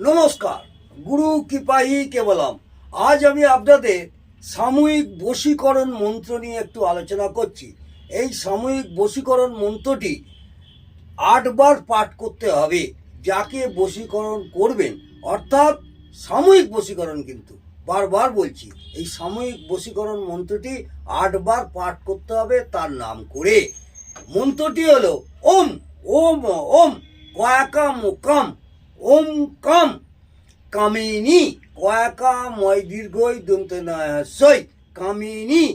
নমস্কার, গুরু কৃপাহি কেবলম। আজ আমি আপনাদের সাময়িক বশীকরণ মন্ত্র নিয়ে একটু আলোচনা করছি। এই সাময়িক বশীকরণ মন্ত্রটি 8 বার পাঠ করতে হবে। যাকে বশীকরণ করবেন, অর্থাৎ সাময়িক বশীকরণ, কিন্তু বারবার বলছি, এই সাময়িক বশীকরণ মন্ত্রটি 8 বার পাঠ করতে হবে তার নাম করে। মন্ত্রটি হলো ওম ওম ওম কয়াকা মুকাম ওম কাম কামিনী কয়াকা ময় দীর্ঘই দন্ত নয় কামিনী।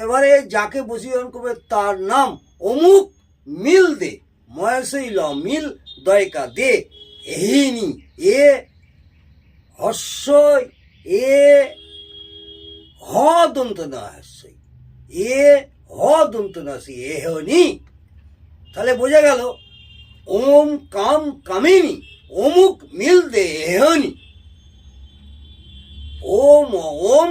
এবারে যাকে বশীকরণ করবে তার নাম অমুক মিল দে ময়সই ল মিল দয়কা দে এহিনী এ হস্যই এ হ দন্ত নয় এ হ দন্ত নয় এহনি। তাহলে বোঝা গেল ওম কাম কামিনী অমুক মিল দে এহনি। ওম ওম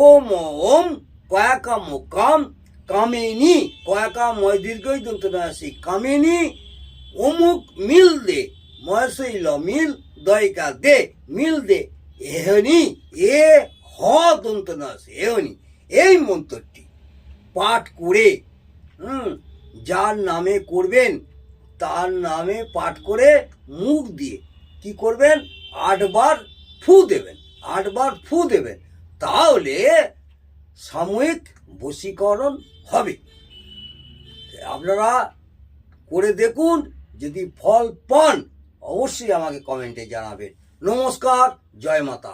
ওম ওম কয়াকা মোকাম কামিনী কয়াকা ময় দীর্ঘই দন্ত নাসি কামিনী অমুক মিল দে ময়সই ল মিল দয়কা দে মিল দে এহনি এ হ দন্ত নাসি এহনি। এই মন্ত্রটি পাঠ করে যার নামে করবেন তার নামে পাঠ করে মুখ দিয়ে কি করবেন, 8 বার ফু দেবেন। 8 বার ফু দেবেন, তাহলে সাময়িক বশীকরণ হবে। আপনারা করে দেখুন, যদি ফল পান অবশ্যই আমাকে কমেন্টে জানাবেন। নমস্কার, জয় মাতা।